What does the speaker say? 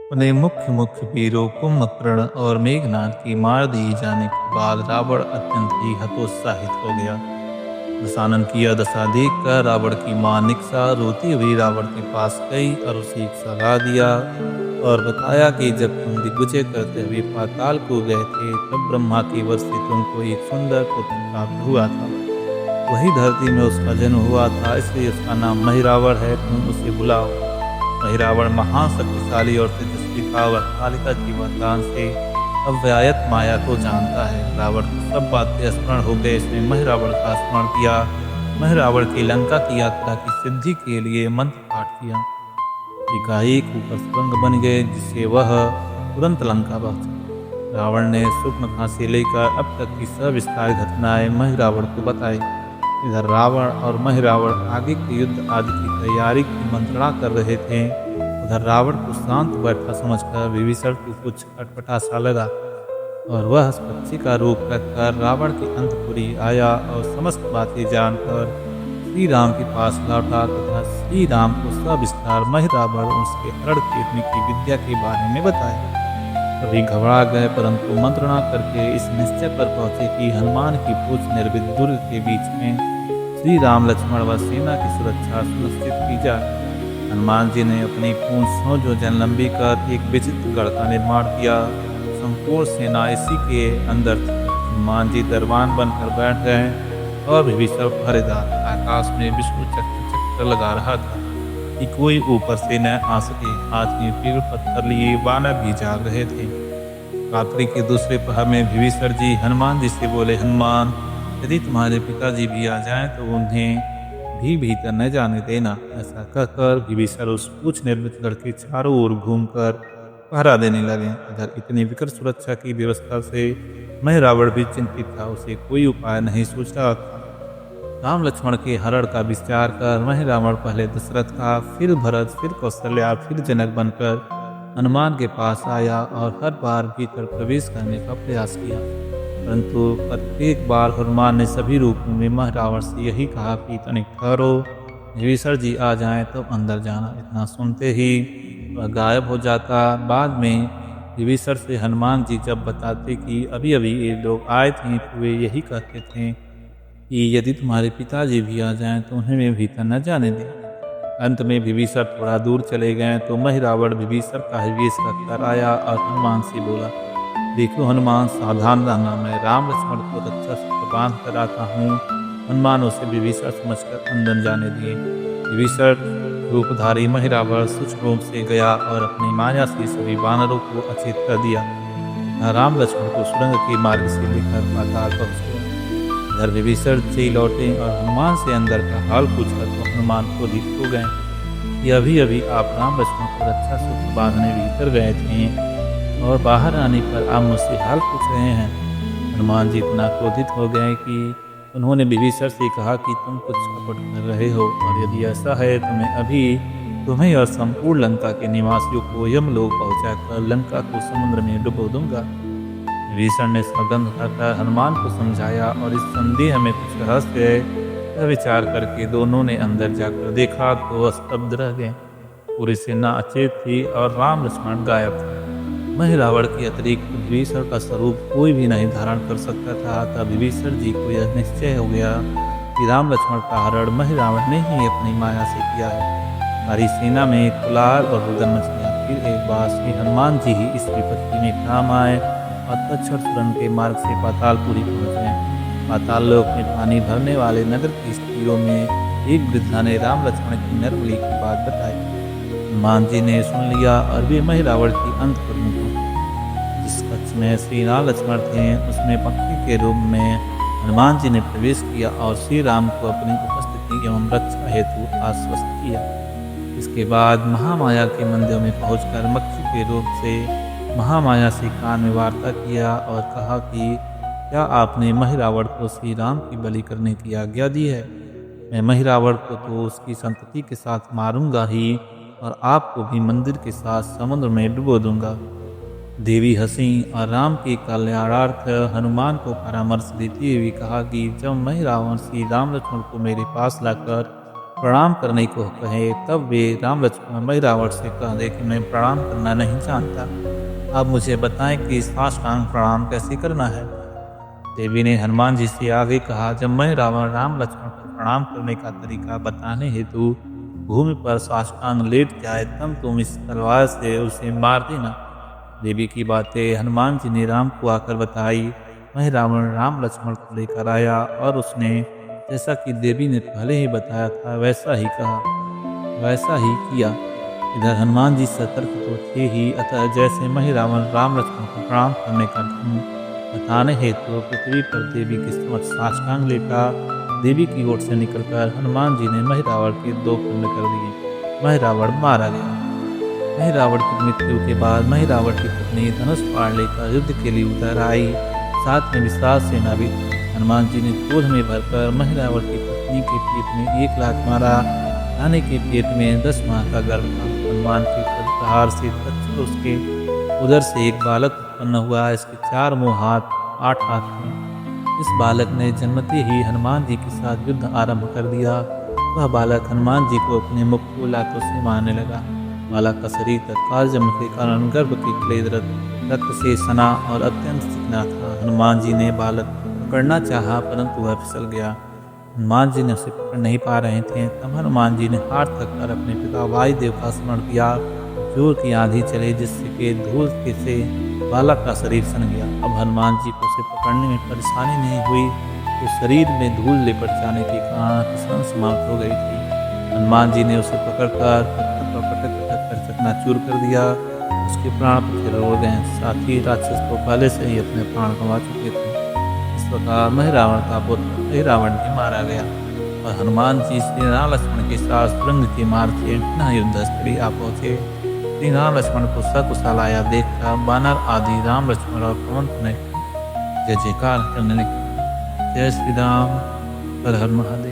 उन्हें मुख्य मुख्य वीरों कुंभकर्ण और मेघनाद की मार दिए जाने के बाद रावण अत्यंत ही हतोत्साहित हो गया। दशानन की यह दशा देखकर रावण की मां निक्सा रोती हुई रावण के पास गई और उसे एक सलाह दिया और बताया कि जब तुम दिग्विजय करते हुए पाताल को गए थे तब ब्रह्मा की वर से तुमको एक सुंदर पुत्र प्राप्त हुआ था। वही धरती में उसका जन्म हुआ था, इसलिए उसका नाम महिरावण है। तुम उसे बुलाओ। महिरावण महान शक्तिशाली और तेजस्वी था। वह कालिका की वरदान से अव्यायत माया को जानता है। रावण को सब बातें स्मरण हो गए। इसने महिरावण का स्मरण किया। महिरावण की लंका की यात्रा की सिद्धि के लिए मंत्र पाठ किया। एकाएक ऊपर सुरंग बन गए जिससे वह तुरंत लंका पहुंचा। रावण ने सूर्पनखा से लेकर अब तक की सविस्तार घटनाएं महिरावण को बताई। इधर रावण और महिरावण आगे के युद्ध आदि की तैयारी की मंत्रणा कर रहे थे। उधर रावण को शांत बैठा समझकर विभीषण को कुछ अटपटा सा लगा और वह पक्षी का रूप रखकर रावण के अंतपुरी आया और समस्त बातें जानकर श्री राम के पास लौटा तथा श्री राम को सविस्तार महिरावण उसके हरण कीर्तन की विद्या के बारे में बताया। सभी घबरा गए, परंतु मंत्रणा करके इस निश्चय पर पहुंचे कि हनुमान की पूछ निर्भित दुर्ग के बीच में श्री राम लक्ष्मण व सेना की सुरक्षा सुनिश्चित की जाए। हनुमान जी ने अपनी पूंछ सौ जोजन लंबी कर एक विचित्र गढ़ का निर्माण किया। संपूर्ण सेना इसी के अंदर थी। हनुमान जी दरबान बनकर बैठ गए और विभीषण पहरेदार। आकाश में विष्णु चक्र लगा रहा था कि कोई ऊपर से न आ सके। हाथ में पेड़ पत्थर लिए वानर भी जाग रहे थे। रात्रि के दूसरे पहर में विभीषण जी हनुमान जी से बोले, हनुमान, यदि तुम्हारे पिताजी भी आ जाएं तो उन्हें भी भीतर न जाने देना। ऐसा कहकर विभीषण उस पूछ निर्मित गढ़ के चारों ओर घूमकर पहरा देने लगे। इधर इतनी विकट सुरक्षा की व्यवस्था से महिरावण भी चिंतित था। उसे कोई उपाय नहीं सूझ रहा था। राम लक्ष्मण के हरण का विचार कर महिरावण पहले दशरथ का, फिर भरत, फिर कौशल्या, फिर जनक बनकर हनुमान के पास आया और हर बार भीतर प्रवेश करने का प्रयास किया, परंतु प्रत्येक बार हनुमान ने सभी रूपों में महिरावण से यही कहा कि तनिक ठहरो, विभीषण जी आ जाएं तब अंदर जाना। इतना सुनते ही वह गायब हो जाता। बाद में विभीषण से हनुमान जी जब बताते कि अभी अभी ये लोग आए थे तो वे यही कहते थे कि यदि तुम्हारे पिताजी भी आ जाएं तो उन्हें भी भीतर न जाने दें। अंत में विभीषण थोड़ा दूर चले गए तो महिरावण विभीषण का वेश रखकर आया और हनुमान से बोला, देखो हनुमान, सावधान रहना, मैं राम लक्ष्मण को रक्षा सूत्र बांध कर आता हूँ। हनुमान उसे विभीषण समझकर अंदर जाने दिए। विभीषण रूपधारी महिरावण सूक्ष्म रूप से गया और अपनी माया से सभी वानरों को अचेत कर दिया। राम लक्ष्मण को सुरंग के मार्ग से लेकर पाताल पहुँच गया। इधर विभीषण से लौटे और हनुमान से अंदर का हाल पूछकर तो हनुमान क्रोधित हो गए कि अभी अभी आप राम लक्ष्मण को रक्षा सूत्र बांधने भीतर गए थे और बाहर आने पर आप मुझसे हाल पूछ रहे हैं। हनुमान जी इतना क्रोधित हो गए कि उन्होंने विभीषण से कहा कि तुम कुछ कपट कर रहे हो और यदि ऐसा है तो मैं अभी तुम्हें और संपूर्ण लंका के निवासियों को यमलोक पहुंचाकर लंका को समुद्र में डुबो दूंगा। विभीषण ने सौगंध खाकर हनुमान को समझाया और इस संदेह में कुछ रहस्य है विचार करके दोनों ने अंदर जाकर देखा तो वह स्तब्ध रह गए। पूरी सेना अचेत थी और राम लक्ष्मण गायब थे। महिरावण के अतिरिक्त विभीषण का स्वरूप कोई भी नहीं धारण कर सकता था। तब विभीषण जी को यह निश्चय हो गया कि राम लक्ष्मण का हरण महिरावण ने ही अपनी माया से किया है। हमारी सेना में कुलाल और रुदन मच गया। फिर एक बार श्री हनुमान जी ही इस विपत्ति में काम आए और तत्क्षण सुरंग के मार्ग से पातालपुरी पहुंच गए। पाताल लोक में पानी भरने वाले नगर की स्त्रियों में एक वृद्धा ने राम लक्ष्मण की नरबली की बात बताई। हनुमान जी ने सुन लिया और वे महिरावण की अंतपुर में पहुंचे। जिस कक्ष में श्री राम लक्ष्मण थे उसमें पक्षी के रूप में हनुमान जी ने प्रवेश किया और श्री राम को अपनी उपस्थिति एवं रक्षा हेतु आश्वस्त किया। इसके बाद महामाया के मंदिर में पहुंचकर मक्खी के रूप से महामाया से कान में वार्ता किया और कहा कि क्या आपने महिरावण को श्री राम की बलि करने की आज्ञा दी है? मैं महिरावण को तो उसकी संतति के साथ मारूंगा ही और आपको भी मंदिर के साथ समुद्र में डुबो दूंगा। देवी हंसी और राम के कल्याणार्थ हनुमान को परामर्श देती हुई कहा कि जब महिरावण श्री राम लक्ष्मण को मेरे पास लाकर प्रणाम करने को कहे, तब वे राम लक्ष्मण मई रावण से कह दे कि मैं प्रणाम करना नहीं जानता। आप मुझे बताएं कि साष्टांग प्रणाम कैसे करना है। देवी ने हनुमान जी से आगे कहा, जब मैं रावण राम लक्ष्मण को प्रणाम करने का तरीका बताने हेतु भूमि पर साष्टांग लेट जाए, तब तुम इस तलवार से उसे मार देना। देवी की बातें हनुमान जी ने राम को आकर बताई। वह रावण राम लक्ष्मण को लेकर आया और उसने जैसा कि देवी ने पहले ही बताया था वैसा ही कहा, वैसा ही किया। इधर हनुमान जी सतर्क तो थे ही, अतः जैसे मही रावण राम लक्ष्मण को प्रणाम करने का ढंग बताने हेतु पृथ्वी पर देवी के समक्ष साष्टांग लेटा, देवी की ओर से निकलकर हनुमान जी ने मही रावण के 2 खंड कर दिए। मही रावण मारा गया। मही रावण की मृत्यु के बाद मही रावण की पत्नी धनुष फाड़ लेकर युद्ध के लिए उतर आई। साथ में विशाल सेना भी। हनुमान जी ने क्रोध में भरकर मही रावण की पत्नी के पेट में 1 लात मारा। रानी के पेट में 10 माह का गर्भ था। हनुमान के प्रहार से तत्क्षण उसके उधर से एक बालक उत्पन्न हुआ। इसके 4 मुँह, हाथ, 8 हाथ थे। इस बालक ने जन्मते ही हनुमान जी के साथ युद्ध आरंभ कर दिया। वह बालक हनुमान जी को अपने मुख को लातों से मारने लगा। बालक का शरीर तत्काल जन्म के कारण गर्भ के क्लेद रक्त से सना और अत्यंत चिकना था। हनुमान जी ने बालक पकड़ना चाहा, परंतु वह फिसल गया। हनुमान जी ने उसे पकड़ नहीं पा रहे थे। तब हनुमान जी ने हाथ थक कर अपने पिता वायुदेव का स्मरण किया। जोर की आंधी चले, जिससे कि धूल के से बालक का शरीर सन गया। अब हनुमान जी को उसे पकड़ने में परेशानी नहीं हुई, तो शरीर में धूल लिपट जाने के कारण फिसलन समाप्त हो गई थी। हनुमान जी ने उसे पकड़कर पत्थर पर पटक पटक कर चकनाचूर कर दिया। उसके प्राण पत्थर उड़ गए। साथ ही राक्षस को पहले से ही अपने प्राण गंवा चुके थे। इस प्रकार मही रावण का पुत्र मही रावण भी मारा गया और हनुमान जी श्री राम लक्ष्मण के साथ सुरंग के मार्ग से पुनः युद्धस्थली आ पहुंचे। श्री राम लक्ष्मण को सकुशल आया देखकर वानर आदि राम लक्ष्मण और पवन ने जय जयकार करने लगे। जय श्री राम, हर हर महादेव।